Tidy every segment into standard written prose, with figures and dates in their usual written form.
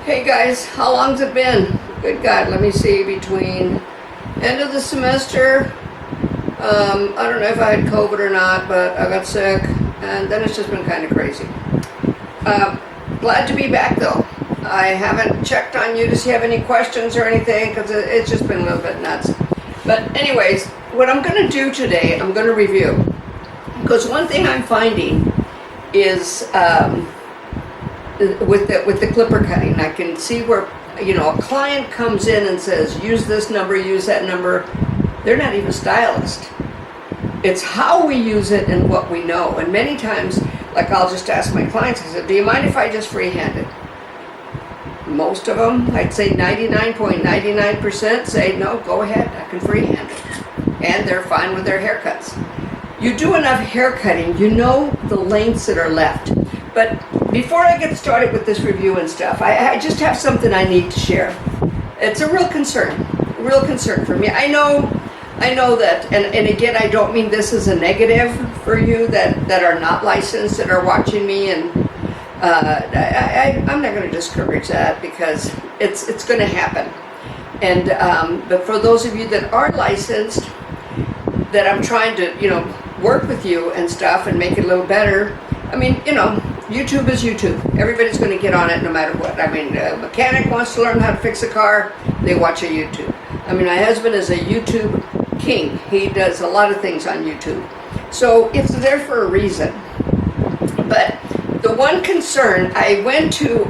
Hey guys, how long's it been? Good God, let me see, between end of the semester, I don't know if I had COVID or not, but I got sick, and then it's just been kind of crazy. Glad to be back though. I haven't checked on you to see if you have any questions or anything, because it's just been a little bit nuts. But anyways, what I'm going to do today, I'm going to review. Because one thing I'm finding is with the clipper cutting, I can see where, a client comes in and says, use this number, use that number. They're not even stylist. It's how we use it and what we know. And many times, like I'll just ask my clients, I said, do you mind if I just freehand it? Most of them, I'd say 99.99% say, no, go ahead, I can freehand it. And they're fine with their haircuts. You do enough haircutting, you know the lengths that are left. But before I get started with this review and stuff, I just have something I need to share. It's a real concern for me. I know that, and again, I don't mean this as a negative for you that are not licensed, that are watching me, and I'm not going to discourage that, because it's going to happen. And but for those of you that are licensed, that I'm trying to work with you and stuff and make it a little better. I mean, YouTube is YouTube. Everybody's going to get on it no matter what. I mean, a mechanic wants to learn how to fix a car, they watch a YouTube. I mean, my husband is a YouTube king. He does a lot of things on YouTube. So it's there for a reason. But the one concern, I went to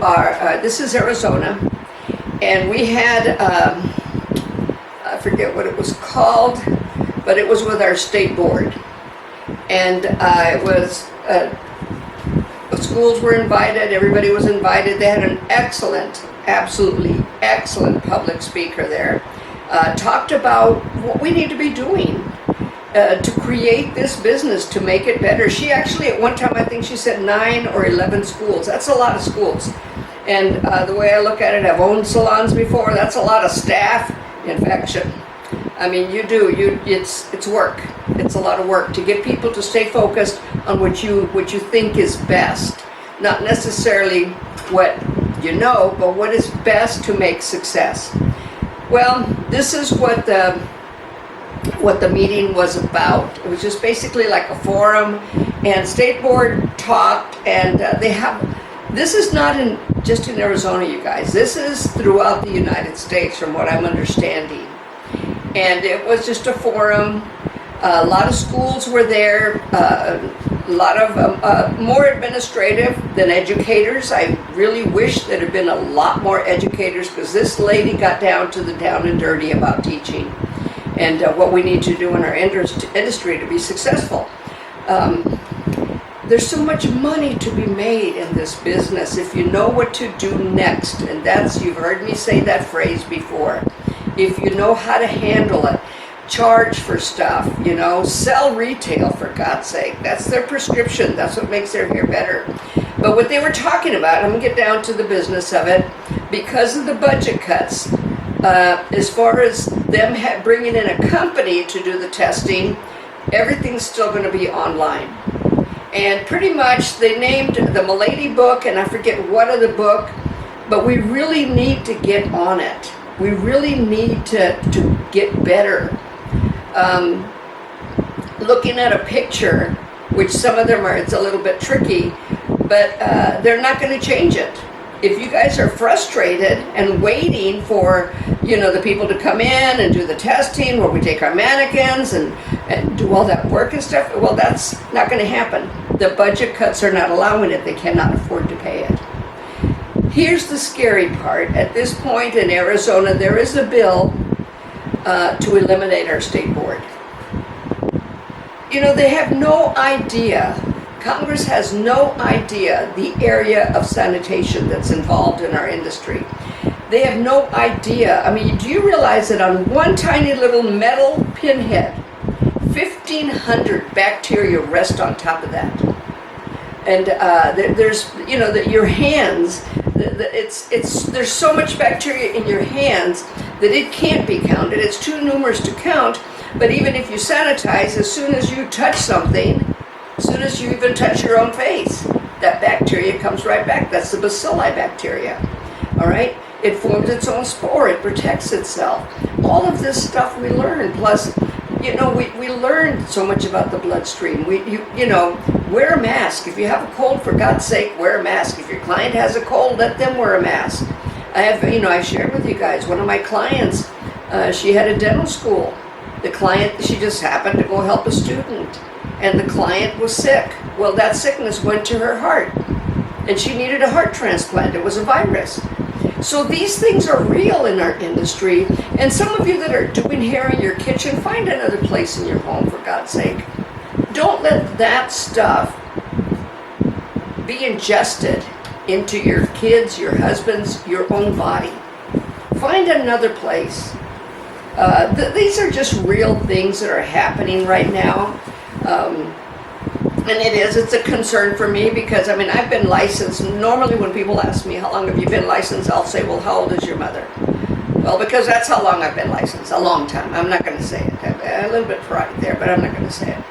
this is Arizona, and we had, I forget what it was called, but it was with our state board. And it was, the schools were invited, everybody was invited. They had an excellent, absolutely excellent public speaker there. Talked about what we need to be doing to create this business, to make it better. She actually, at one time, I think she said 9 or 11 schools. That's a lot of schools. And the way I look at it, I've owned salons before. That's a lot of staff. In fact, I mean, it's work. It's a lot of work to get people to stay focused on what you think is best. Not necessarily what you know, but what is best to make success. Well, this is what the meeting was about. It was just basically like a forum, and State Board talked, and this is not just in Arizona, you guys. This is throughout the United States, from what I'm understanding. And it was just a forum. A lot of schools were there, a lot of more administrative than educators. I really wish there had been a lot more educators, because this lady got down to the down and dirty about teaching and what we need to do in our industry to be successful. There's so much money to be made in this business if you know what to do next. And you've heard me say that phrase before. If you know how to handle it, charge for stuff, sell retail, for God's sake. That's their prescription. That's what makes their hair better. But what they were talking about, I'm going to get down to the business of it, because of the budget cuts, as far as them bringing in a company to do the testing, everything's still going to be online. And pretty much they named the Milady book, and I forget what other book, but we really need to get on it. We really need to get better. Looking at a picture, which some of them it's a little bit tricky, but they're not going to change it. If you guys are frustrated and waiting for, the people to come in and do the testing, where we take our mannequins and do all that work and stuff, well, that's not going to happen. The budget cuts are not allowing it. They cannot afford to pay it. Here's the scary part. At this point in Arizona, there is a bill to eliminate our state board. They have no idea. Congress has no idea the area of sanitation that's involved in our industry. They have no idea. I mean, do you realize that on one tiny little metal pinhead, 1,500 bacteria rest on top of that? And there's, your hands, there's so much bacteria in your hands that it can't be counted. It's too numerous to count. But even if you sanitize, as soon as you touch something, as soon as you even touch your own face, that bacteria comes right back. That's the bacilli bacteria. all right? It forms its own spore, it protects itself. All of this stuff we learn, plus, you know, we learn so much about the bloodstream. You know, wear a mask. If you have a cold, for God's sake, wear a mask. If your client has a cold, let them wear a mask. I've shared with you guys, one of my clients, she had a dental school. The client, she just happened to go help a student, and the client was sick. Well, that sickness went to her heart, and she needed a heart transplant. It was a virus. So these things are real in our industry, and some of you that are doing hair in your kitchen, find another place in your home, for God's sake. Don't let that stuff be ingested into your kids, your husbands, your own body. Find another place. These are just real things that are happening right now. And it's a concern for me because, I mean, I've been licensed. Normally when people ask me, how long have you been licensed? I'll say, well, how old is your mother? Well, because that's how long I've been licensed, a long time. I'm not going to say it. A little bit pride there, but I'm not going to say it.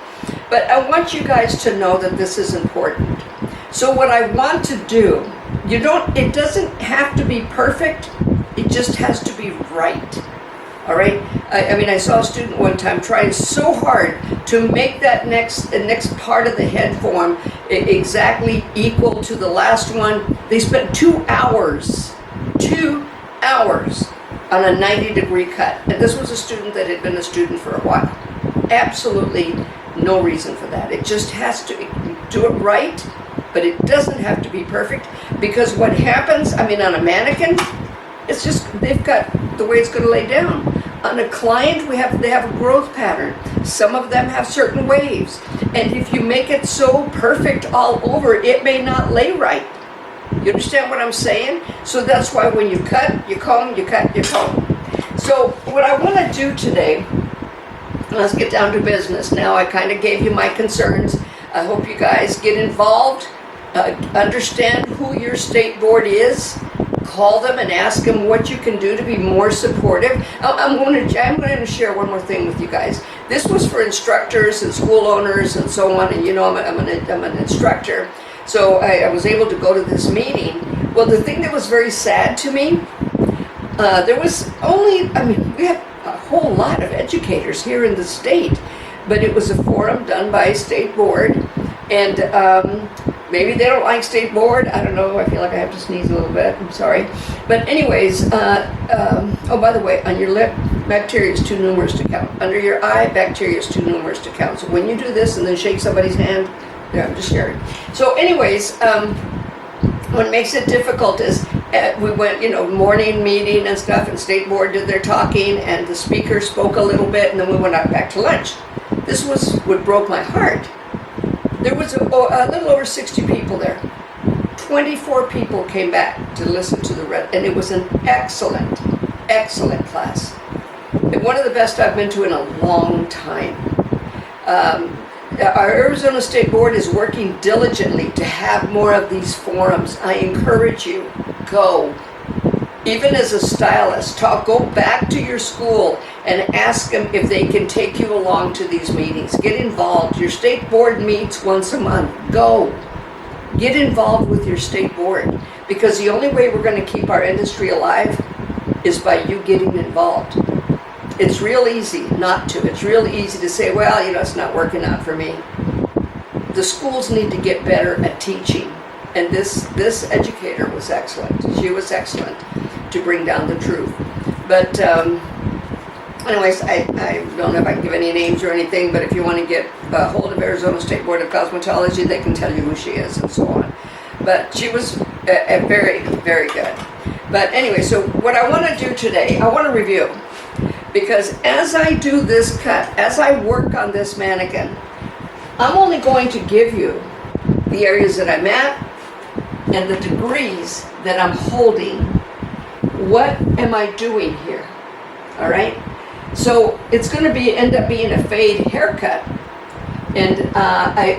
But I want you guys to know that this is important. So what I want to do, it doesn't have to be perfect. It just has to be right. All right. I saw a student one time trying so hard to make that next part of the head form exactly equal to the last one. They spent 2 hours on a 90-degree cut. And this was a student that had been a student for a while. Absolutely no reason for that. It just has to do it right, but it doesn't have to be perfect, because what happens, on a mannequin, it's just, they've got the way it's going to lay down. On a client, they have a growth pattern. Some of them have certain waves. And if you make it so perfect all over, it may not lay right. You understand what I'm saying? So that's why when you cut, you comb, you cut, you comb. So what I want to do today, let's get down to business now. I kind of gave you my concerns. I hope you guys get involved, understand who your state board is. Call them and ask them what you can do to be more supportive. I'm going to share one more thing with you guys. This was for instructors and school owners and so on. And I'm an instructor, so I was able to go to this meeting. Well, the thing that was very sad to me, there was only, we have a whole lot of educators here in the state, but it was a forum done by a state board, and maybe they don't like state board. I don't know. I feel like I have to sneeze a little bit. I'm sorry. But anyways, oh, by the way, on your lip, bacteria is too numerous to count. Under your eye, bacteria is too numerous to count. So when you do this and then shake somebody's hand, yeah, I'm just sharing. So anyways, what makes it difficult is we went, morning meeting and stuff, and state board did their talking, and the speaker spoke a little bit, and then we went out back to lunch. This was what broke my heart. There was a little over 60 people there. 24 people came back to listen to the red, and it was an excellent, excellent class. And one of the best I've been to in a long time. Our Arizona State Board is working diligently to have more of these forums. I encourage you, go. Even as a stylist, go back to your school and ask them if they can take you along to these meetings. Get involved. Your state board meets once a month. Go. Get involved with your state board, because the only way we're going to keep our industry alive is by you getting involved. It's real easy not to. It's real easy to say, well, it's not working out for me. The schools need to get better at teaching. And this educator was excellent. She was excellent to bring down the truth. But anyways, I don't know if I can give any names or anything, but if you want to get a hold of Arizona State Board of Cosmetology, they can tell you who she is and so on. But she was very, very good. But anyway, so what I want to do today, I want to review. Because as I do this cut, as I work on this mannequin, I'm only going to give you the areas that I'm at and the degrees that I'm holding. What am I doing here? All right? So it's going to end up being a fade haircut. And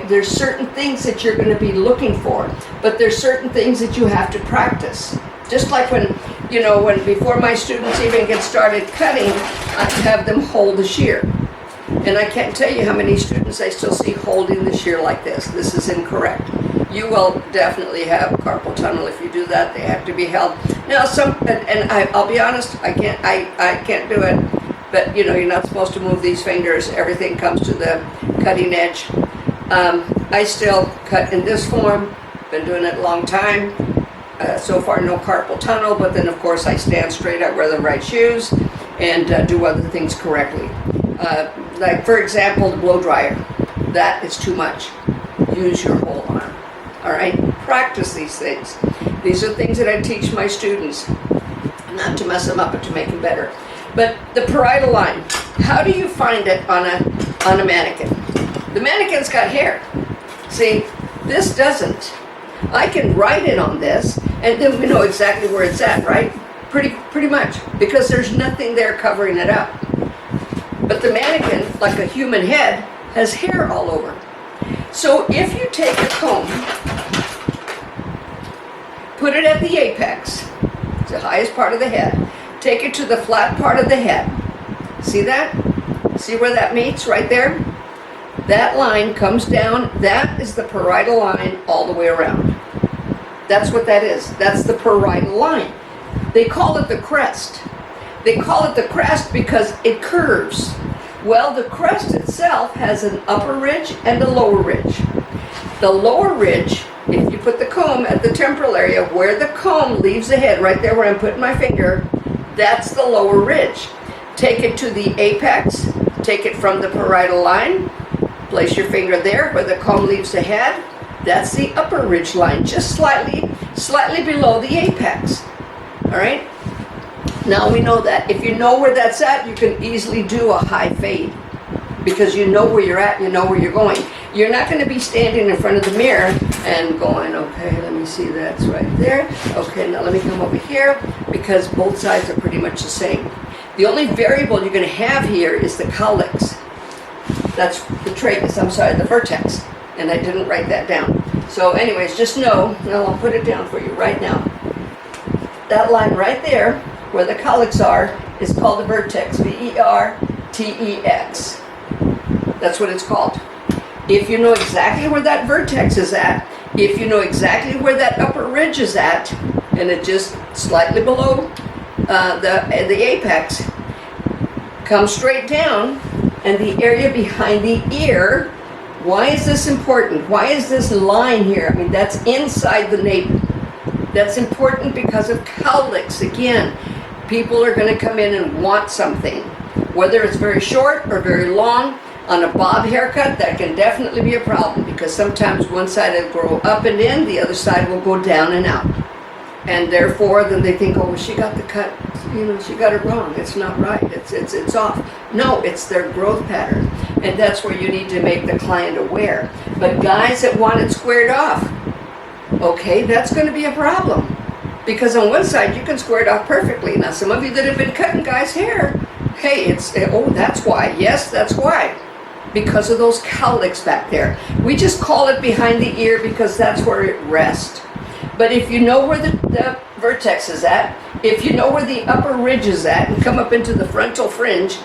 there's certain things that you're going to be looking for, but there's certain things that you have to practice. Just like when before my students even get started cutting, I have them hold the shear. And I can't tell you how many students I still see holding the shear like this. This is incorrect. you will definitely have carpal tunnel if you do that. They have to be held. Now I'll be honest, I can't do it, but you're not supposed to move these fingers. Everything comes to the cutting edge. I still cut in this form, been doing it a long time. So far no carpal tunnel, but then of course I stand straight up, wear the right shoes, and do other things correctly. Like for example, the blow dryer. That is too much. Use your whole arm. All right? Practice these things. These are things that I teach my students, not to mess them up, but to make them better. But the parietal line, how do you find it on a mannequin? The mannequin's got hair. See, this doesn't. I can write it on this, and then we know exactly where it's at, right? Pretty much, because there's nothing there covering it up. But the mannequin, like a human head, has hair all over. So if you take a comb, put it at the apex, it's the highest part of the head, take it to the flat part of the head. See that? See where that meets right there? That line comes down. That is the parietal line all the way around. That's what that is. That's the parietal line. They call it the crest. They call it the crest because it curves. Well, the crest itself has an upper ridge and a lower ridge. The lower ridge, if you put the comb at the temporal area where the comb leaves the head, right there where I'm putting my finger, that's the lower ridge. Take it to the apex, take it from the parietal line, place your finger there where the comb leaves the head. That's the upper ridge line, just slightly below the apex. All right? Now we know that. If you know where that's at, you can easily do a high fade because you know where you're at, you know where you're going. You're not going to be standing in front of the mirror and going, okay, let me see, that's right there. Okay, now let me come over here, because both sides are pretty much the same. The only variable you're going to have here is the cowlicks. That's the tragus, the vertex. And I didn't write that down. So anyways, just know, now I'll put it down for you right now. That line right there, where the cowlicks are, is called the vertex, V-E-R-T-E-X. That's what it's called. If you know exactly where that vertex is at, if you know exactly where that upper ridge is at, and it just slightly below the apex, come straight down, and the area behind the ear. Why is this important? Why is this line here? I mean, that's inside the nape. That's important because of cowlicks. Again, people are going to come in and want something, whether it's very short or very long. On a bob haircut, that can definitely be a problem because sometimes one side will grow up and in, the other side will go down and out. And therefore, then they think, oh, well, she got the cut, she got it wrong. It's not right. It's off. No, it's their growth pattern. And that's where you need to make the client aware. But guys that want it squared off, okay, that's going to be a problem. Because on one side, you can square it off perfectly. Now, some of you that have been cutting guys' hair, hey, that's why. Yes, that's why. Because of those cowlicks back there. We just call it behind the ear because that's where it rests. But if you know where the vertex is at, if you know where the upper ridge is at, and come up into the frontal fringe,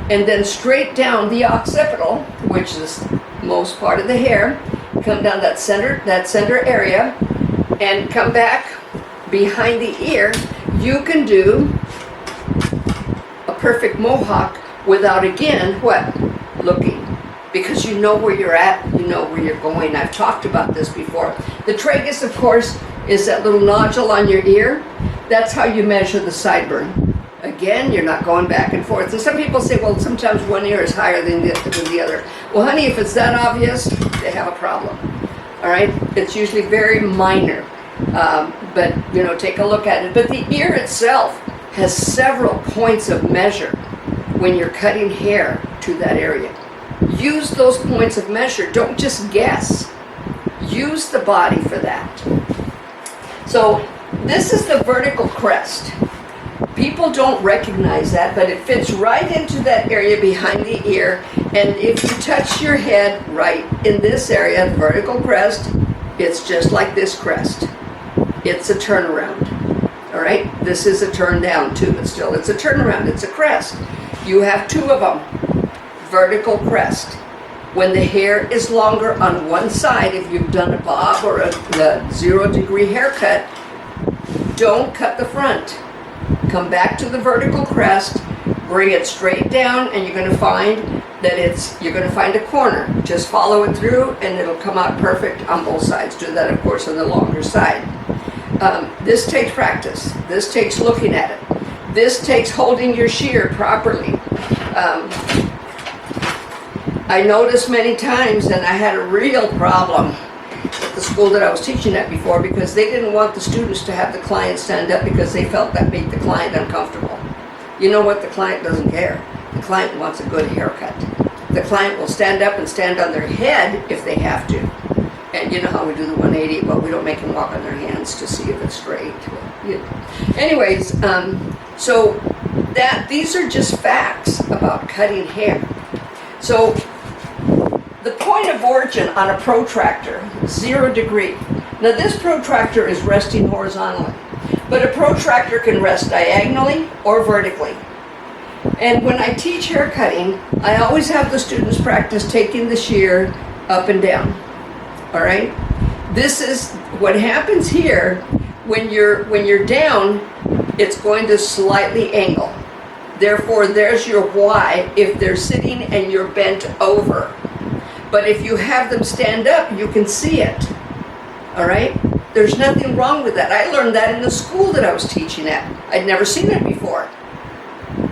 and then straight down the occipital, which is most part of the hair, come down that center area, and come back behind the ear, you can do a perfect mohawk without, again, what? Looking. Because you know where you're at, you know where you're going. I've talked about this before. The tragus, of course, is that little nodule on your ear. That's how you measure the sideburn. Again, you're not going back and forth. And some people say, well, sometimes one ear is higher than the other. Well, honey, if it's that obvious, they have a problem. All right? It's usually very minor. But, take a look at it. But the ear itself has several points of measure when you're cutting hair to that area. Use those points of measure. Don't just guess. Use the body for that. So this is the vertical crest. People don't recognize that, but it fits right into that area behind the ear. And if you touch your head right in this area, the vertical crest, it's just like this crest. It's a turnaround. All right? This is a turn down too, but still it's a turnaround. It's a crest. You have two of them. Vertical crest. When the hair is longer on one side, if you've done a bob or the 0 degree haircut, don't cut the front. Come back to the vertical crest, bring it straight down, and you're going to find that you're going to find a corner. Just follow it through and it'll come out perfect on both sides. Do that, of course, on the longer side. This takes practice. This takes looking at it. This takes holding your shear properly. I noticed many times, and I had a real problem at the school that I was teaching at before, because they didn't want the students to have the client stand up because they felt that made the client uncomfortable. You know what? The client doesn't care. The client wants a good haircut. The client will stand up and stand on their head if they have to. And you know how we do the 180, but we don't make them walk on their hands to see if it's straight. Anyways, so these are just facts about cutting hair. So the point of origin on a protractor, 0 degree. Now this protractor is resting horizontally, but a protractor can rest diagonally or vertically. And when I teach hair cutting, I always have the students practice taking the shear up and down. All right? This is what happens here. When you're down, it's going to slightly angle. Therefore, there's your Y if they're sitting and you're bent over. But if you have them stand up, you can see it. All right? There's nothing wrong with that. I learned that in the school that I was teaching at. I'd never seen it before.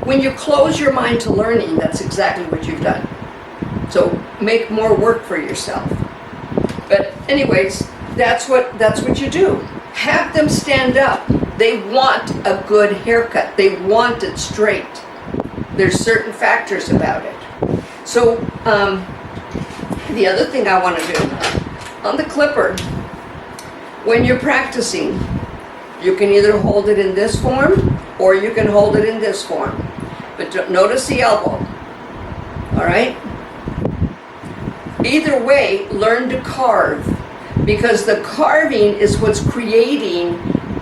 When you close your mind to learning, that's exactly what you've done. So make more work for yourself. But anyways, that's what you do. Have them stand up. They want a good haircut. They want it straight. There's certain factors about it. So the other thing I want to do, on the clipper, when you're practicing, you can either hold it in this form or you can hold it in this form. But notice the elbow. All right? Either way, learn to carve, because the carving is what's creating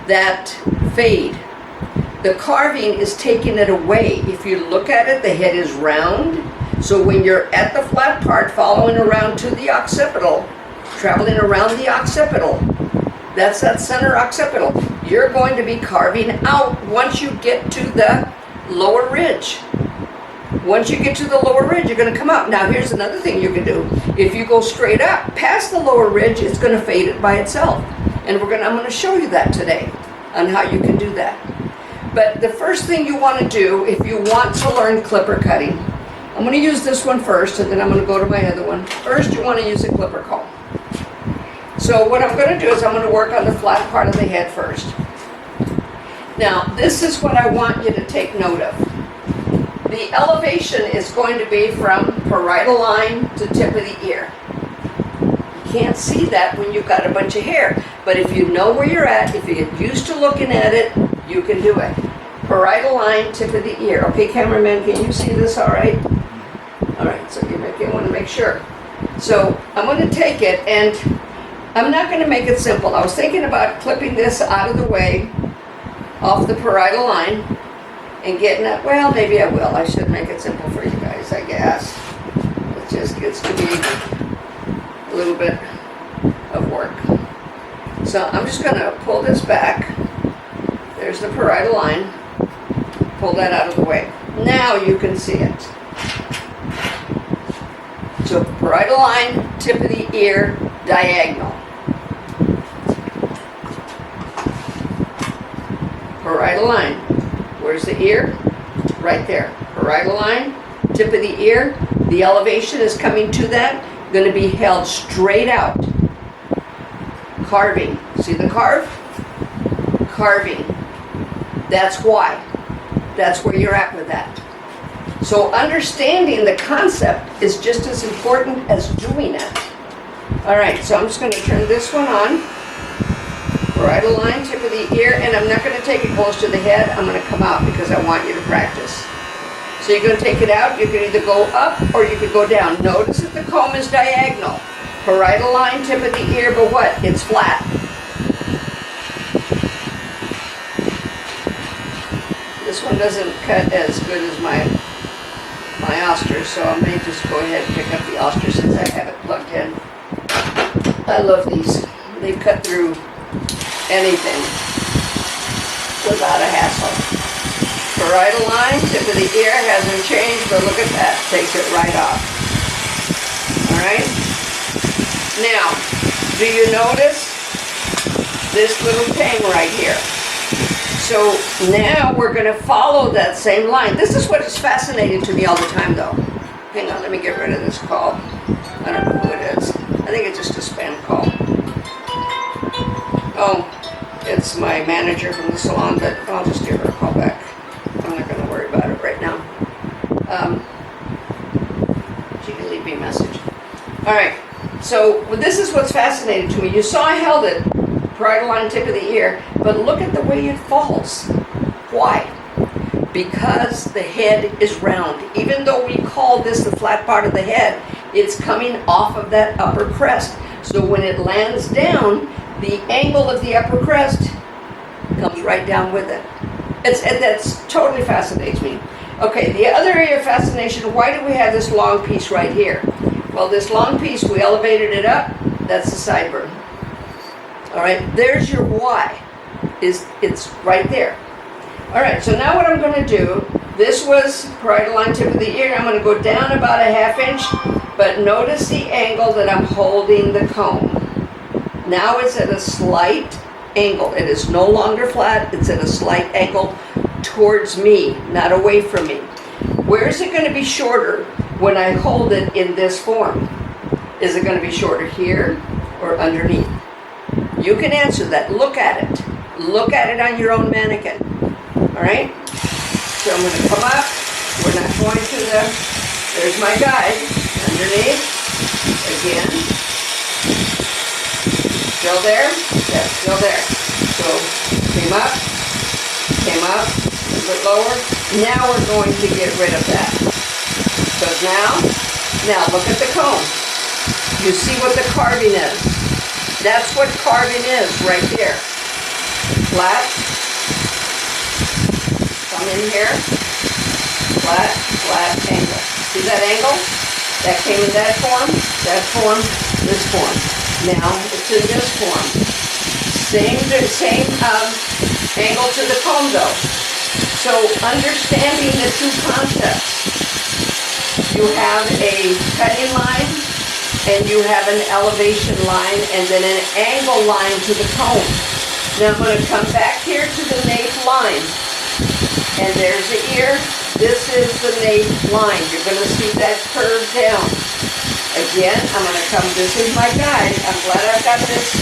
that fade. The carving is taking it away. If you look at it, the head is round. So when you're at the flat part, following around to the occipital, traveling around the occipital, that's that center occipital. You're going to be carving out once you get to the lower ridge. Once you get to the lower ridge, you're going to come out. Now here's another thing you can do. If you go straight up past the lower ridge, it's going to fade it by itself. And I'm going to show you that today on how you can do that. But the first thing you want to do if you want to learn clipper cutting, I'm going to use this one first, and then I'm going to go to my other one. First, you want to use a clipper comb. So what I'm going to do is I'm going to work on the flat part of the head first. Now, this is what I want you to take note of. The elevation is going to be from parietal line to tip of the ear. You can't see that when you've got a bunch of hair, but if you know where you're at, if you get used to looking at it, you can do it. Parietal line, tip of the ear. Okay, cameraman, can you see this all right? All right, so you want to make sure. So I'm going to take it, and I'm not going to make it simple. I was thinking about clipping this out of the way off the parietal line and getting it. Well, maybe I will. I should make it simple for you guys, I guess. It just gets to be a little bit of work. So I'm just going to pull this back. There's the parietal line. Pull that out of the way. Now you can see it. So parietal line, tip of the ear, diagonal. Parietal line. Where's the ear? Right there. Parietal line, tip of the ear. The elevation is coming to that. Going to be held straight out. Carving. See the carve? Carving. That's why. That's where you're at with that. So understanding the concept is just as important as doing it. All right, so I'm just going to turn this one on. Parietal line, tip of the ear, and I'm not going to take it close to the head. I'm going to come out because I want you to practice. So you're going to take it out. You can either go up or you could go down. Notice that the comb is diagonal. Parietal line, tip of the ear, but what? It's flat. This one doesn't cut as good as my my Oster, so I may just go ahead and pick up the Oster since I have it plugged in. I love these. They cut through anything without a hassle. Parietal line, tip of the ear hasn't changed, but look at that, takes it right off. All right? Now, do you notice this little tang right here? So now we're going to follow that same line. This is what is fascinating to me all the time, though. Hang on, let me get rid of this call. I don't know who it is. I think it's just a spam call. Oh, it's my manager from the salon, but I'll just give her a call back. I'm not going to worry about it right now. She can leave me a message. All right, so this is what's fascinating to me. You saw I held it, parietal line, tip of the ear, but look at the way it falls. Why? Because the head is round. Even though we call this the flat part of the head, it's coming off of that upper crest. So when it lands down, the angle of the upper crest comes right down with it. That's totally fascinates me. Okay, the other area of fascination, why do we have this long piece right here? Well, this long piece, we elevated it up, that's the sideburn. All right, there's your why. It's right there. All right, so now what I'm going to do, this was parietal line, tip of the ear. I'm going to go down about a ½ inch, but notice the angle that I'm holding the comb. Now it's at a slight angle. It is no longer flat. It's at a slight angle towards me, not away from me. Where is it going to be shorter when I hold it in this form? Is it going to be shorter here or underneath? You can answer that. Look at it. Look at it on your own mannequin. All right? So I'm going to come up. We're not going to there's my guide. Underneath. Again. Still there? That's still there. So came up, a little bit lower. Now we're going to get rid of that. So now look at the comb. You see what the carving is. That's what carving is right there. Flat. Come in here. Flat, flat angle. See that angle? That came in that form, this form. Now it's in this form. Same angle to the comb though. So understanding the two concepts. You have a cutting line and you have an elevation line and then an angle line to the comb. Now I'm going to come back here to the nape line. And there's the ear. This is the nape line. You're going to see that curve down. Again, I'm going to come, this is my guide. I'm glad I've got this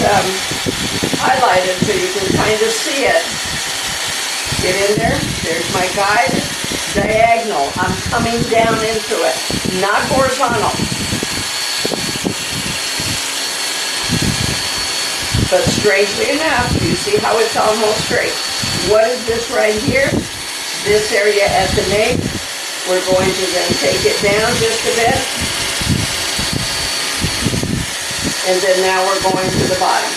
highlighted so you can kind of see it. Get in there. There's my guide. Diagonal. I'm coming down into it, not horizontal. But strangely enough, you see how it's almost straight. What is this right here? This area at the nape. We're going to then take it down just a bit. And then now we're going to the bottom.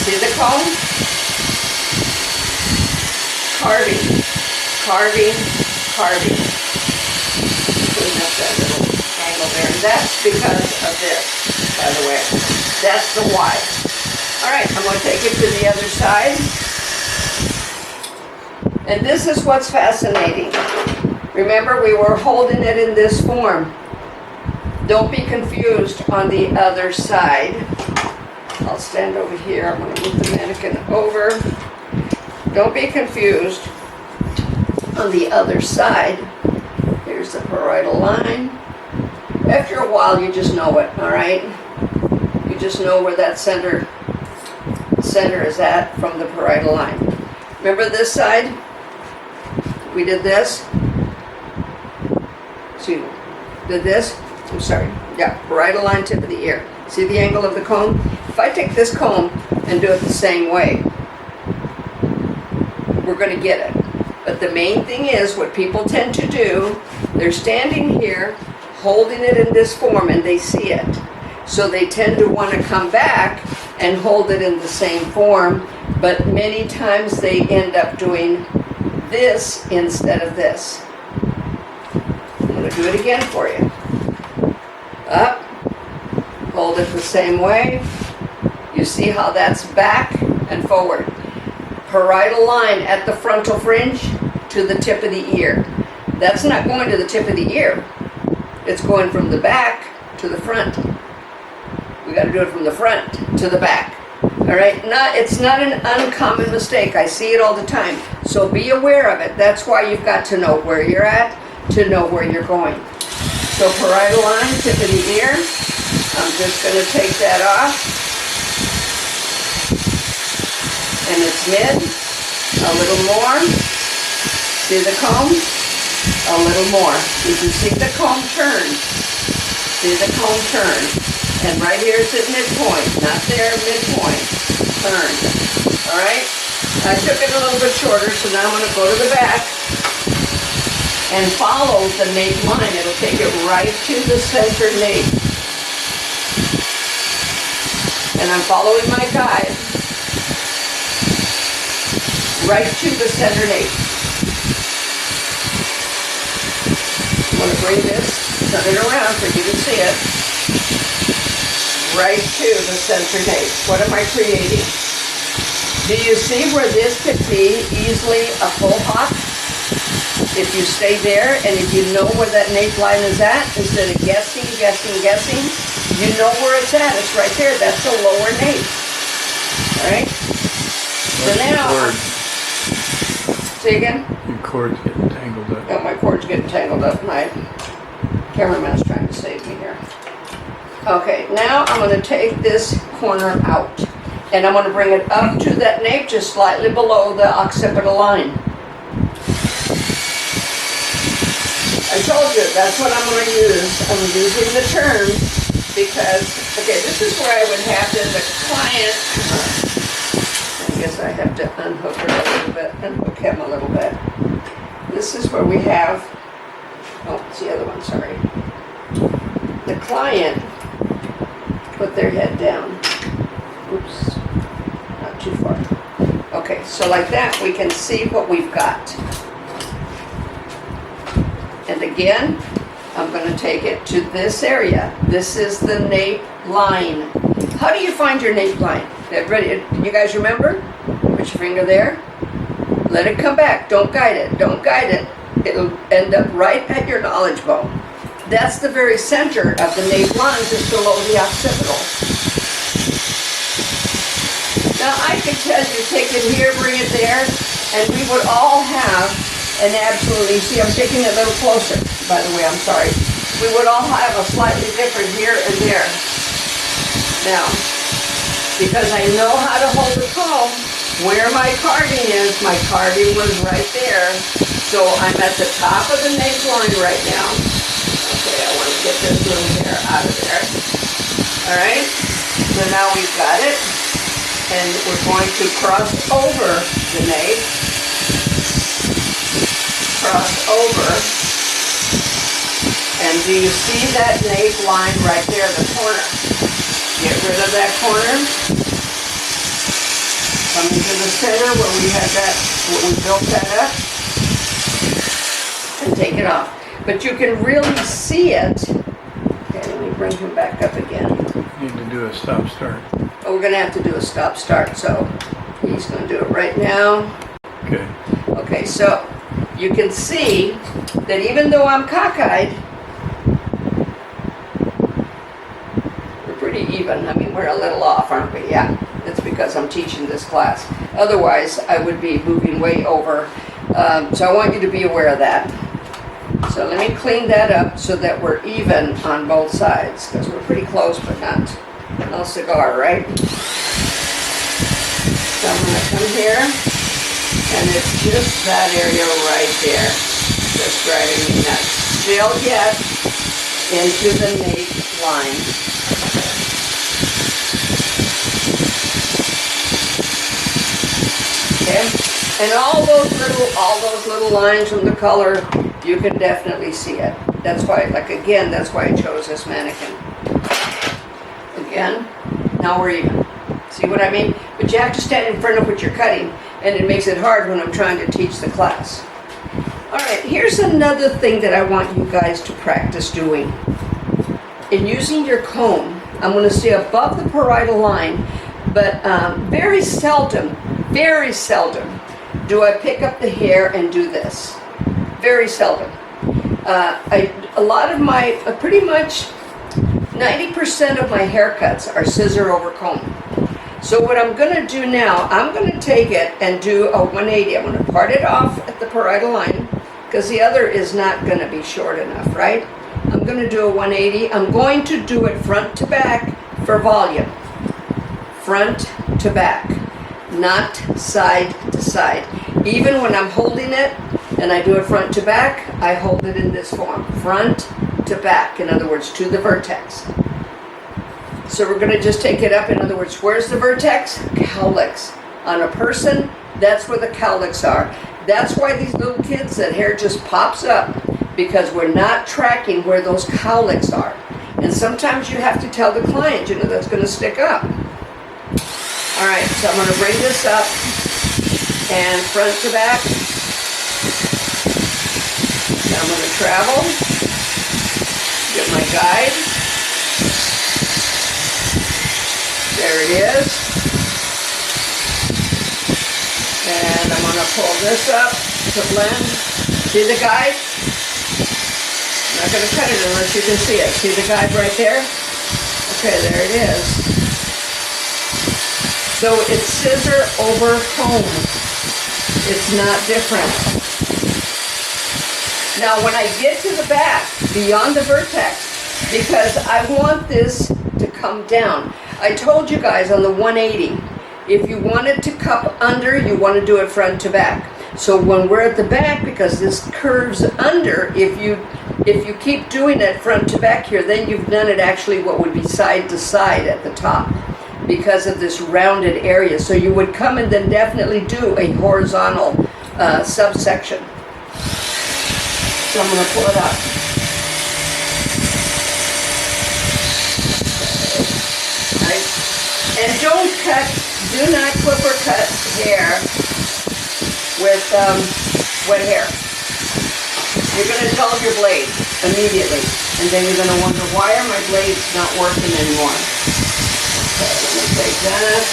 See the comb? Carving, carving, carving. Clean up that little angle there. And that's because of this, by the way. That's the why. All right, I'm going to take it to the other side. And this is what's fascinating. Remember, we were holding it in this form. Don't be confused on the other side. I'll stand over here. I'm going to move the mannequin over. Don't be confused on the other side. Here's the parietal line. After a while, you just know it, all right? You just know where that center is at from the parietal line. Remember this side? We did this. Excuse me. Did this? I'm sorry. Yeah, parietal line, tip of the ear. See the angle of the comb? If I take this comb and do it the same way, we're going to get it. But the main thing is what people tend to do, they're standing here holding it in this form and they see it. So they tend to want to come back and hold it in the same form, but many times they end up doing this instead of this. I'm going going to do it again for you. Up, hold it the same way. You see how that's back and forward. Parietal line at the frontal fringe to the tip of the ear. That's not going to the tip of the ear. It's going from the back to the front. We got to do it from the front to the back. All right, it's not an uncommon mistake. I see it all the time. So be aware of it. That's why you've got to know where you're at to know where you're going. So parietal line, tip of the ear. I'm just going to take that off. And it's mid. A little more. See the comb? A little more. Did you see the comb turn? See the comb turn? And right here is at midpoint, not there, midpoint. Turn. All right? I took it a little bit shorter, so now I'm going to go to the back and follow the nape line. It'll take it right to the center nape. And I'm following my guide right to the center nape. I'm going to bring this, turn it around for you to see it. Right to the center nape. What am I creating? Do you see where this could be easily a full hop? If you stay there and if you know where that nape line is at, instead of guessing, you know where it's at. It's right there. That's the lower nape. All right? So now, say again? Your cord's getting tangled up. Oh, my cord's getting tangled up. My cameraman's trying to save me here. Okay, now I'm going to take this corner out. And I'm going to bring it up to that nape, just slightly below the occipital line. I told you, that's what I'm going to use. I'm using the terms because, okay, this is where I would have to, the client, I guess I have to unhook her a little bit, unhook him a little bit. This is where we have, oh, it's the other one, sorry. The client put their head down. Oops, not too far. Okay, so like that, we can see what we've got. And again, I'm going to take it to this area. This is the nape line. How do you find your nape line? You guys remember? Put your finger there. Let it come back. Don't guide it. Don't guide it. It'll end up right at your knowledge bone. That's the very center of the nape line, just below the occipital. Now I could tell you, take it here, bring it there, and we would all have an absolutely, see I'm taking it a little closer, by the way, I'm sorry. We would all have a slightly different here and there. Now, because I know how to hold the comb, where my carding is, my carding was right there. So I'm at the top of the nape line right now. Okay, I want to get this little hair out of there. All right, so now we've got it. And we're going to cross over the nape. Cross over. And do you see that nape line right there, the corner? Get rid of that corner. Come into the center where we had that, where we built that up. And take it off. But you can really see it. Okay, let me bring him back up again. You need to do a stop-start. Oh, we're going to have to do a stop-start, so he's going to do it right now. Okay. Okay, so you can see that even though I'm cockeyed, we're pretty even. I mean, we're a little off, aren't we? Yeah, that's because I'm teaching this class. Otherwise, I would be moving way over. So I want you to be aware of that. So let me clean that up so that we're even on both sides, because we're pretty close, but not no cigar, right? So I'm going to come here, and it's just that area right there, just driving me nuts. Still yet into the nape line. Okay, and all those little lines from the color, you can definitely see it. That's why, like again, that's why I chose this mannequin. Again, now we're even. See what I mean? But you have to stand in front of what you're cutting, and it makes it hard when I'm trying to teach the class. All right, here's another thing that I want you guys to practice doing. In using your comb, I'm going to stay above the parietal line, but very seldom do I pick up the hair and do this. Very seldom. Pretty much 90% of my haircuts are scissor over comb. So what I'm going to do now, I'm going to take it and do a 180. I'm going to part it off at the parietal line because the other is not going to be short enough, right? I'm going to do a 180. I'm going to do it front to back for volume. Front to back, not side to side. Even when I'm holding it and I do it front to back, I hold it in this form, front to back, in other words, to the vertex. So we're going to just take it up, in other words, where's the vertex? Cowlicks. On a person, that's where the cowlicks are. That's why these little kids, that hair just pops up, because we're not tracking where those cowlicks are. And sometimes you have to tell the client, you know, that's going to stick up. All right, so I'm going to bring this up and front to back. Now I'm going to travel, get my guide. There it is. And I'm going to pull this up to blend. See the guide? I'm not going to cut it unless you can see it. See the guide right there? Okay, there it is. So it's scissor over comb. It's not different. Now when I get to the back, beyond the vertex, because I want this to come down. I told you guys on the 180, if you want it to cup under, you want to do it front to back. So when we're at the back, because this curves under, if you keep doing it front to back here, then you've done it actually what would be side to side at the top, because of this rounded area. So you would come and then definitely do a horizontal subsection. So I'm going to pull it up. Right. And don't cut, do not clip or cut hair with wet hair. You're going to dull your blade immediately. And then you're going to wonder, why are my blades not working anymore? Okay, let me take that.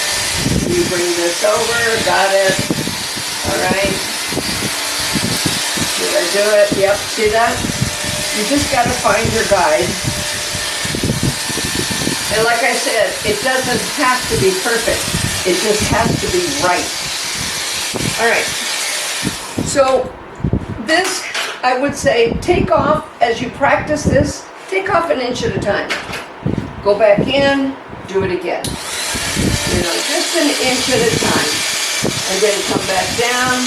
You bring this over. Got it. All right. Did I do it? Yep. See that? You just got to find your guide. And like I said, it doesn't have to be perfect. It just has to be right. All right. So this, I would say, take off, as you practice this, take off an inch at a time. Go back in, do it again. You know, just an inch at a time. And then come back down,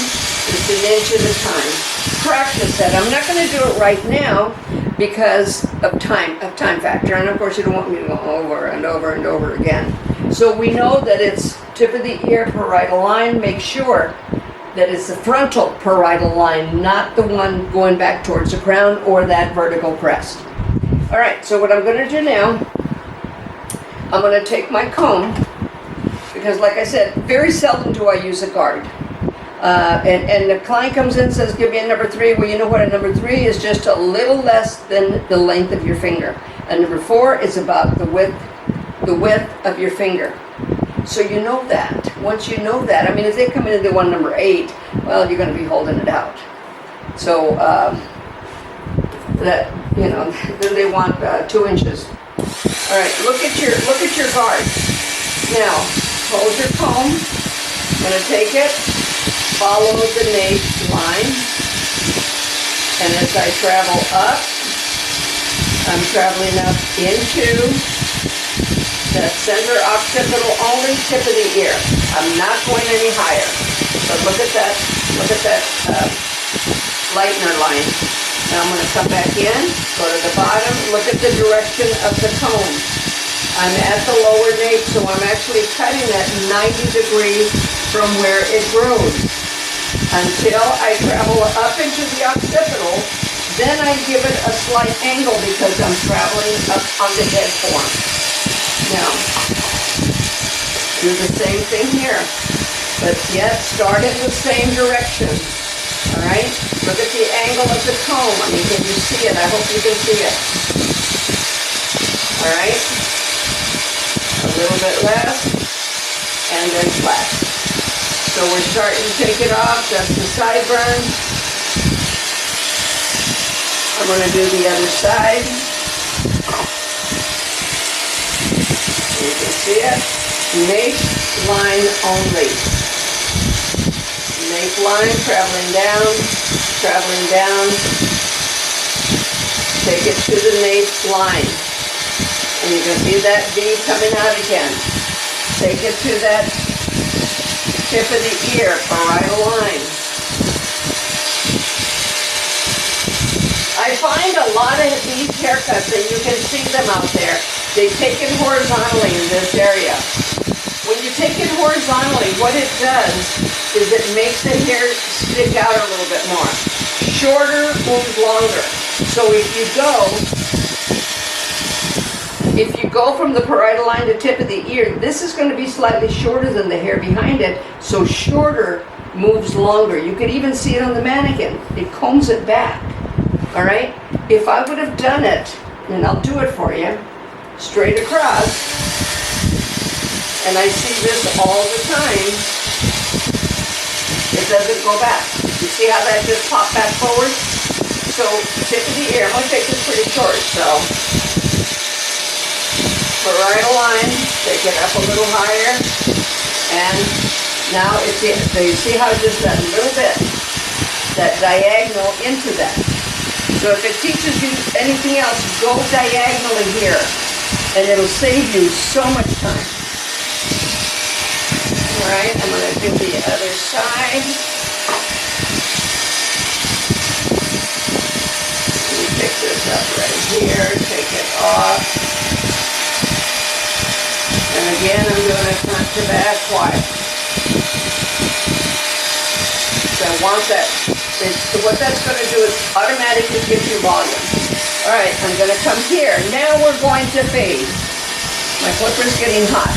just an inch at a time. Practice that. I'm not going to do it right now because of time factor. And of course you don't want me to go over and over and over again. So we know that it's tip of the ear, parietal line. Make sure that it's the frontal parietal line, not the one going back towards the crown or that vertical crest. All right, so what I'm going to do now, I'm going to take my comb, because like I said, very seldom do I use a guard. And the client comes in and says, give me a number 3. Well, you know what, a number 3 is just a little less than the length of your finger. And number 4 is about the width of your finger. So you know that. Once you know that, I mean, if they come in and they want number 8, well, you're going to be holding it out. So that, you know, then they want 2 inches. All right, look at your guard. Now, hold your comb. I'm going to take it, follow the nape line, and as I travel up, I'm traveling up into that center occipital, only tip of the ear. I'm not going any higher. But look at that lightener line. Now I'm going to come back in, go to the bottom, look at the direction of the comb. I'm at the lower nape, so I'm actually cutting at 90 degrees from where it grows until I travel up into the occipital. Then I give it a slight angle because I'm traveling up on the head form. Now, do the same thing here, but yet start in the same direction. All right? Look at the angle of the comb. I mean, can you see it? I hope you can see it. All right? A little bit less, and then flat. So we're starting to take it off. That's the sideburn. I'm going to do the other side. You can see it. Nape line only. Nape line, traveling down, traveling down. Take it to the nape line. And you can see that V coming out again. Take it to that tip of the ear, parietal line. I find a lot of these haircuts, and you can see them out there, they take it horizontally in this area. When you take it horizontally, what it does is it makes the hair stick out a little bit more. Shorter moves longer. So if you go from the parietal line to tip of the ear, this is going to be slightly shorter than the hair behind it, so shorter moves longer. You could even see it on the mannequin. It combs it back. All right? If I would have done it, and I'll do it for you, straight across, and I see this all the time, it doesn't go back. You see how that just popped back forward? So, tip of the ear, I'm going to take this pretty short, so, parietal line, take it up a little higher, and now it's in. So you see how just that little bit, that diagonal into that. So if it teaches you anything else, go diagonally here, and it'll save you so much time. All right, I'm going to do the other side. Let me pick this up right here, take it off. And again, I'm doing a front to back quiet. So I want that. What that's going to do is automatically give you volume. All right, I'm going to come here. Now we're going to fade. My clipper's getting hot.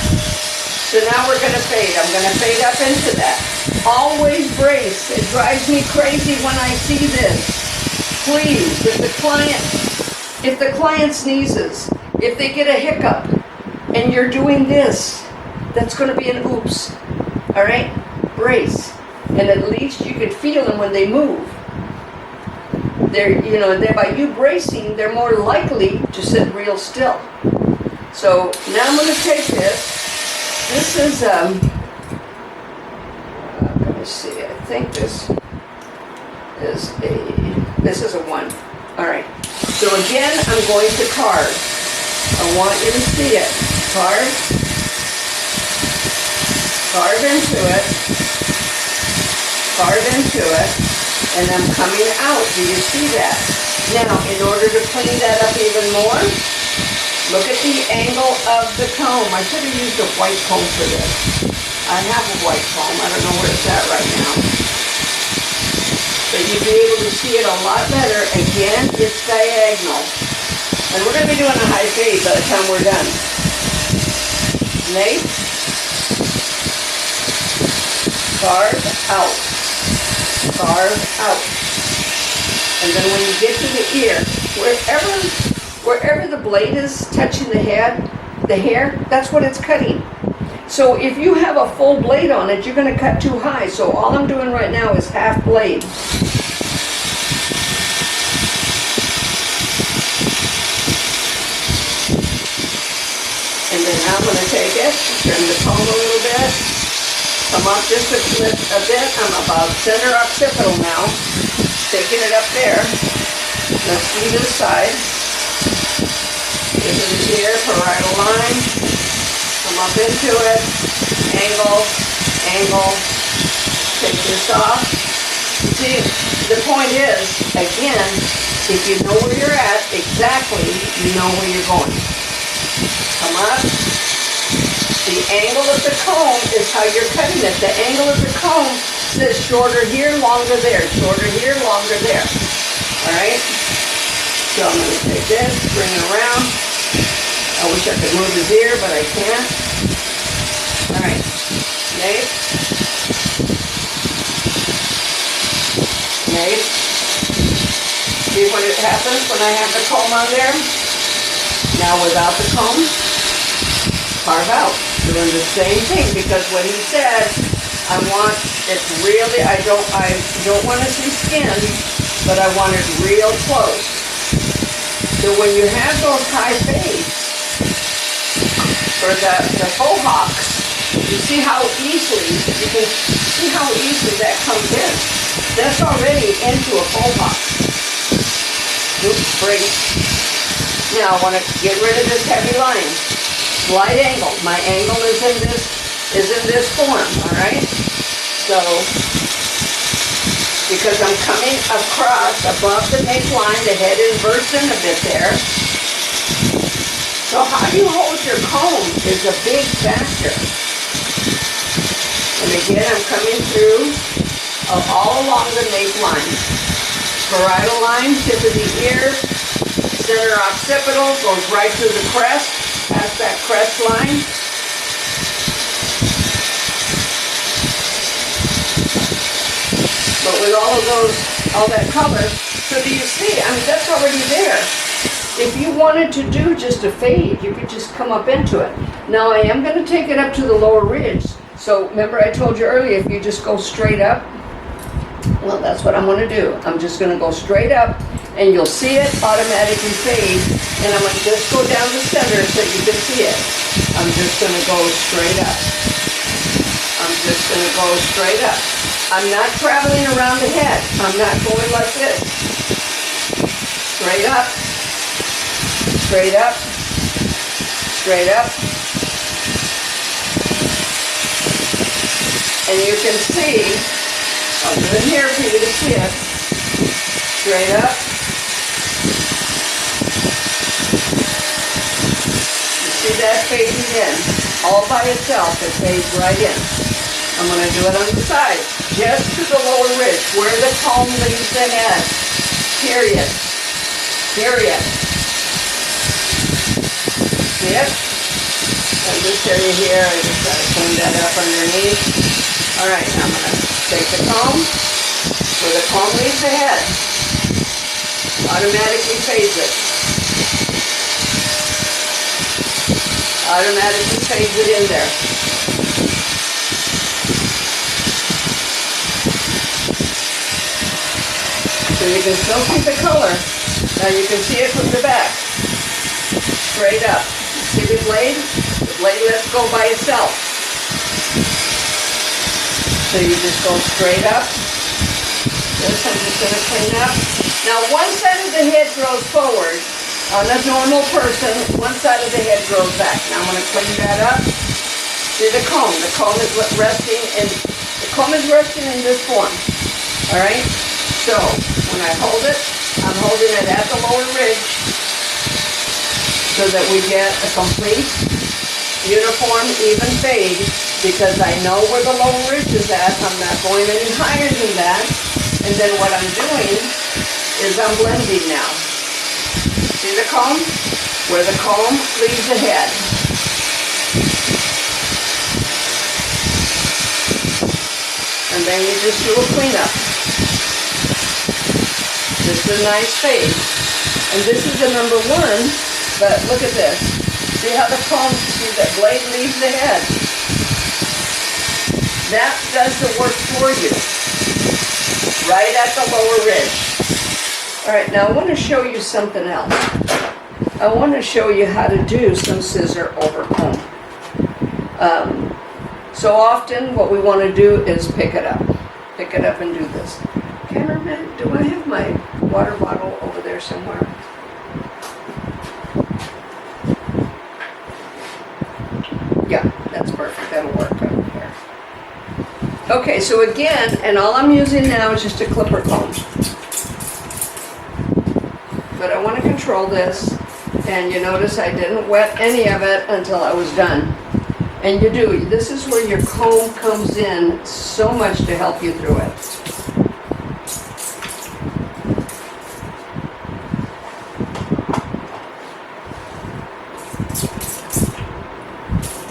So now we're going to fade. I'm going to fade up into that. Always brace. It drives me crazy when I see this. Please, if the client sneezes, if they get a hiccup, and you're doing this, that's going to be an oops. All right? Brace. And at least you can feel them when they move. By you bracing, they're more likely to sit real still. So now I'm going to take this. This is, let me see, I think this is a 1. All right. So again, I'm going to carve. I want you to see it. Carve into it. Carve into it, and I'm coming out. Do you see that? Now, in order to clean that up even more, look at the angle of the comb. I should have used a white comb for this. I have a white comb. I don't know where it's at right now. But you'll be able to see it a lot better. Again, it's diagonal. And we're going to be doing a high fade by the time we're done. Nape. Carve out. Carve out. And then when you get to the ear, wherever the blade is touching the hair, that's what it's cutting. So if you have a full blade on it, you're going to cut too high. So all I'm doing right now is half blade. And then I'm going to take it, trim the comb a little bit. Come up just a bit. I'm about center occipital now. Taking it up there. Let's do this side. This is here, parietal line. Come up into it. Angle, angle. Take this off. See, the point is, again, if you know where you're at, exactly, you know where you're going. Come up. The angle of the comb is how you're cutting it. The angle of the comb says shorter here, longer there. Shorter here, longer there. All right? So I'm going to take this, bring it around. I wish I could move his ear, but I can't. All right. Nape. made. See what it happens when I have the comb on there? Now without the comb, carve out. Doing the same thing, because what he said, I want it really, I don't want to see skin, but I want it real close. So when you have those high fades, for the faux hawks, you see how easily, you can see how easily that comes in. That's already into a faux hawk. Oops, break. Now I want to get rid of this heavy line. Slight angle. My angle is in this form, all right? So, because I'm coming across above the neckline, the head inverts in a bit there. So how you hold your comb is a big factor. And again, I'm coming through all along the neckline. Parietal line, tip of the ear, center occipital, goes right through the crest, past that crest line. But with all that color, so do you see? I mean, that's already there. If you wanted to do just a fade, you could just come up into it. Now I am going to take it up to the lower ridge. So remember I told you earlier, if you just go straight up, well, that's what I'm going to do. I'm just going to go straight up, and you'll see it automatically fade. And I'm going to just go down the center so you can see it. I'm just going to go straight up. I'm just going to go straight up. I'm not traveling around the head. I'm not going like this. Straight up. Straight up. Straight up. And you can see, I'll do it here for you to see it. Straight up. You see that fading in. All by itself, it fades right in. I'm going to do it on the side. Just to the lower ridge, where the comb leaves the head. Period. Period. See it? And this area here, I just got to clean that up underneath. Alright, I'm going to take the comb, where the comb leaves the head. Automatically fades it. Automatically fades it in there. So you can still see the color. Now you can see it from the back. Straight up. See the blade? The blade lets go by itself. So you just go straight up. This I'm just going to clean up. Now one side of the head grows forward. On a normal person, one side of the head grows back. Now I'm going to clean that up. See the comb. The comb is resting in this form. Alright? So when I hold it, I'm holding it at the lower ridge so that we get a complete, uniform, even fade, because I know where the lower ridge is at. I'm not going any higher than that. And then what I'm doing is I'm blending now. See the comb? Where the comb leaves the head. And then you just do a cleanup. This is a nice fade. And this is the number one, but look at this. See how the comb, see that blade leaves the head. That does the work for you. Right at the lower ridge. Alright, now I want to show you something else. I want to show you how to do some scissor over comb. So often what we want to do is pick it up. Pick it up and do this. Cameraman, do I have my water bottle over there somewhere? Yeah, that's perfect. That'll work over here. Okay, so again, and all I'm using now is just a clipper comb. But I want to control this, and you notice I didn't wet any of it until I was done. And you do. This is where your comb comes in so much to help you through it.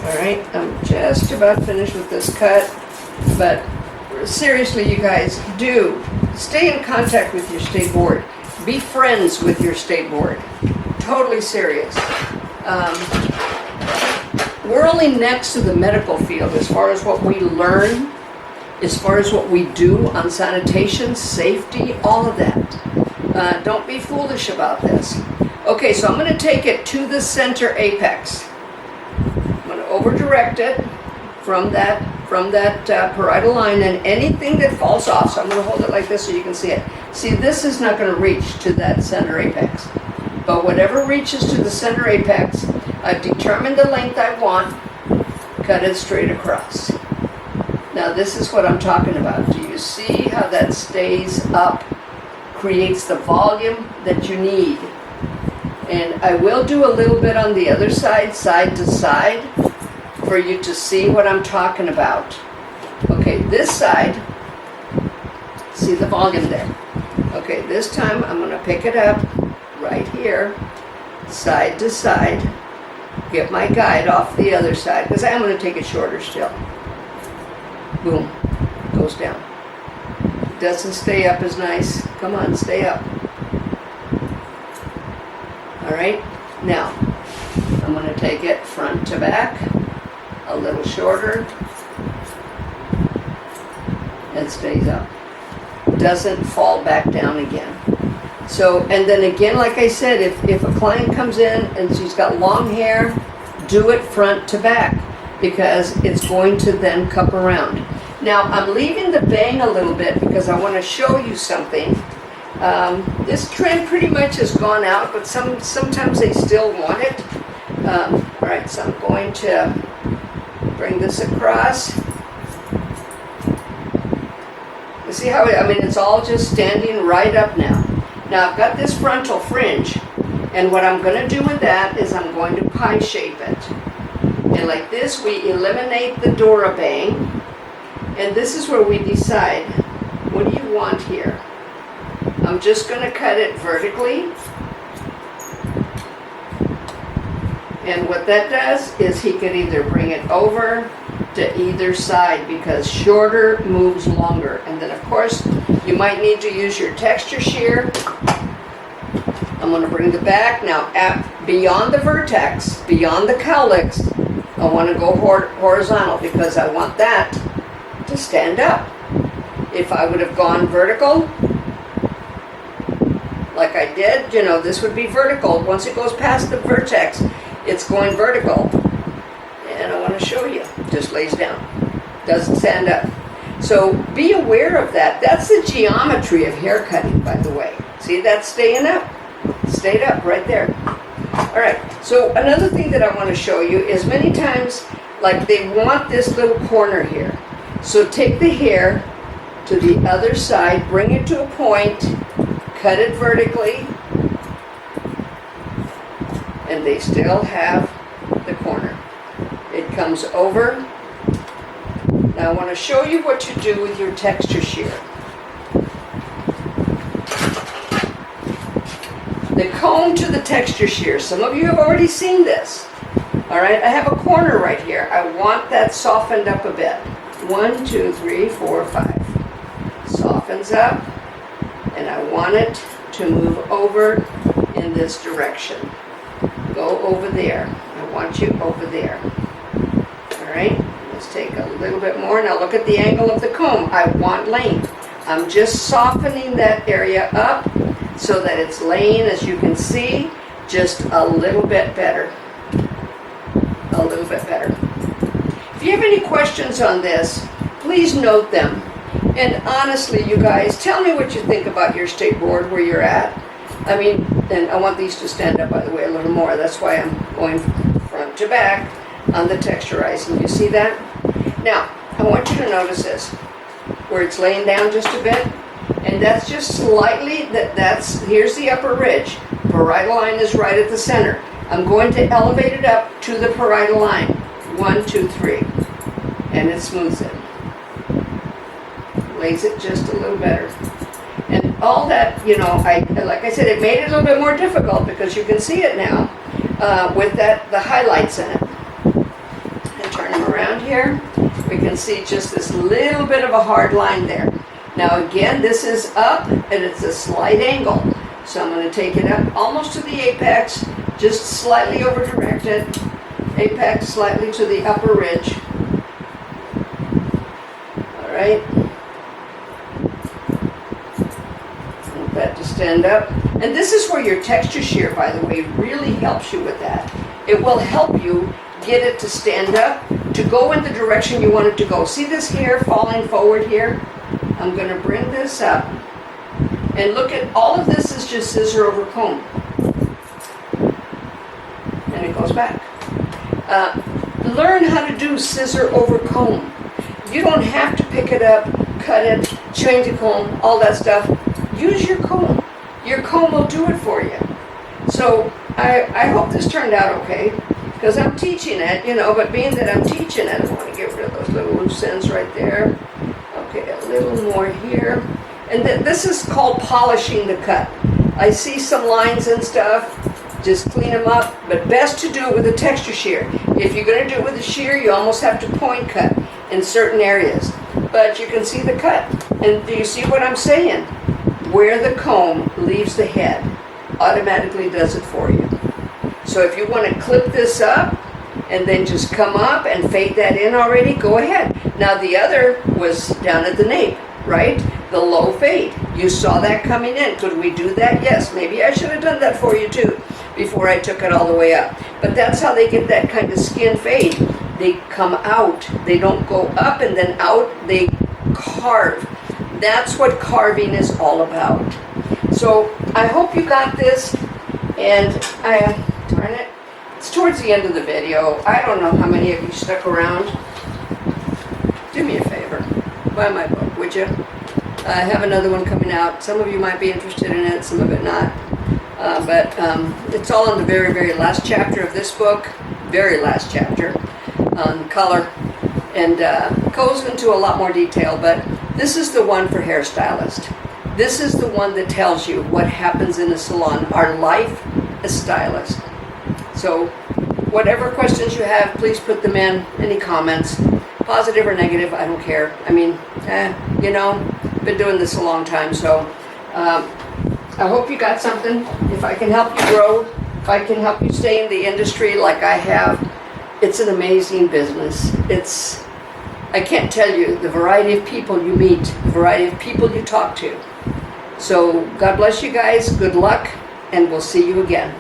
Alright, I'm just about finished with this cut, but seriously, you guys, do stay in contact with your state board. Be friends with your state board. Totally serious. We're only next to the medical field as far as what we learn, as far as what we do on sanitation, safety, all of that. Don't be foolish about this. Okay, so I'm going to take it to the center apex. I'm going to over-direct it from that parietal line, and anything that falls off, so I'm going to hold it like this so you can see it. See, this is not going to reach to that center apex. But whatever reaches to the center apex, I've determined the length I want, cut it straight across. Now this is what I'm talking about. Do you see how that stays up, creates the volume that you need? And I will do a little bit on the other side, side to side, for you to see what I'm talking about. Okay, this side, see the volume there. Okay, this time I'm going to pick it up right here, side to side, get my guide off the other side, because I'm going to take it shorter still. Boom, goes down. Doesn't stay up as nice. Come on, stay up. All right, now I'm going to take it front to back, a little shorter. It stays up. Doesn't fall back down again. So, and then again, like I said, if a client comes in and she's got long hair, do it front to back, because it's going to then cup around. Now, I'm leaving the bang a little bit because I want to show you something. This trend pretty much has gone out, but sometimes they still want it. All right, so I'm going to bring this across. You see how, it's all just standing right up now. Now I've got this frontal fringe, and what I'm going to do with that is I'm going to pie shape it. And like this, we eliminate the Dora bang, and this is where we decide, what do you want here? I'm just going to cut it vertically. And what that does is he could either bring it over to either side, because shorter moves longer. And then of course, you might need to use your texture shear. I'm going to bring the back now beyond the vertex, beyond the cowlicks. I want to go horizontal because I want that to stand up. If I would have gone vertical, like I did, this would be vertical. Once it goes past the vertex, it's going vertical. And I want to show you, just lays down, doesn't stand up. So be aware of that. That's the geometry of hair cutting, by the way. See, that's staying up, stayed up right there. All right, so another thing that I want to show you is many times, like they want this little corner here. So take the hair to the other side, bring it to a point, cut it vertically, and they still have the corner. It comes over. Now I want to show you what you do with your texture shear. The comb to the texture shear. Some of you have already seen this. All right, I have a corner right here. I want that softened up a bit. 1, 2, 3, 4, 5. Softens up, and I want it to move over in this direction. Go over there. I want you over there. All right, let's take a little bit more. Now look at the angle of the comb. I want length. I'm just softening that area up so that it's laying, as you can see, just a little bit better. A little bit better. If you have any questions on this, please note them. And honestly, you guys, tell me what you think about your state board, where you're at. And I want these to stand up, by the way, a little more. That's why I'm going front to back on the texturizing. You see that? Now, I want you to notice this, where it's laying down just a bit. And that's just slightly, here's the upper ridge. Parietal line is right at the center. I'm going to elevate it up to the parietal line. 1, 2, 3. And it smooths it. Lays it just a little better. And all that, like I said, it made it a little bit more difficult because you can see it now with the highlights in it. And turn them around here. we can see just this little bit of a hard line there. Now again, this is up and it's a slight angle. So I'm going to take it up almost to the apex, just slightly over directed. Apex slightly to the upper ridge. All right. Want that to stand up. And this is where your texture shear, by the way, really helps you with that. It will help you get it to stand up, to go in the direction you want it to go. See this hair falling forward here? I'm going to bring this up. And look at, all of this is just scissor over comb. And it goes back. Learn how to do scissor over comb. You don't have to pick it up, cut it, change the comb, all that stuff. Use your comb. Your comb will do it for you. So I hope this turned out okay, because I'm teaching it, you know, but being that I'm teaching it, I want to get rid of those little loose ends right there. Okay, a little more here. And this is called polishing the cut. I see some lines and stuff. Just clean them up, but best to do it with a texture shear. If you're going to do it with a shear, you almost have to point cut in certain areas. But you can see the cut. And do you see what I'm saying? Where the comb leaves the head automatically does it for you. So if you want to clip this up and then just come up and fade that in already, go ahead. Now the other was down at the nape, right? The low fade. You saw that coming in. Could we do that? Yes. Maybe I should have done that for you too before I took it all the way up. But that's how they get that kind of skin fade. They come out. They don't go up and then out. They carve. That's what carving is all about. So I hope you got this. And darn it, it's towards the end of the video. I don't know how many of you stuck around. Do me a favor. Buy my book, would you? I have another one coming out. Some of you might be interested in it, some of it not. But it's all in the very, very last chapter of this book. Very last chapter on color. And goes into a lot more detail, but this is the one for hairstylists. This is the one that tells you what happens in a salon, our life as stylists. So whatever questions you have, please put them in. Any comments, positive or negative, I don't care. I mean, you know, been doing this a long time, so I hope you got something. If I can help you grow, if I can help you stay in the industry like I have, it's an amazing business. I can't tell you the variety of people you meet, the variety of people you talk to. So God bless you guys, good luck, and we'll see you again.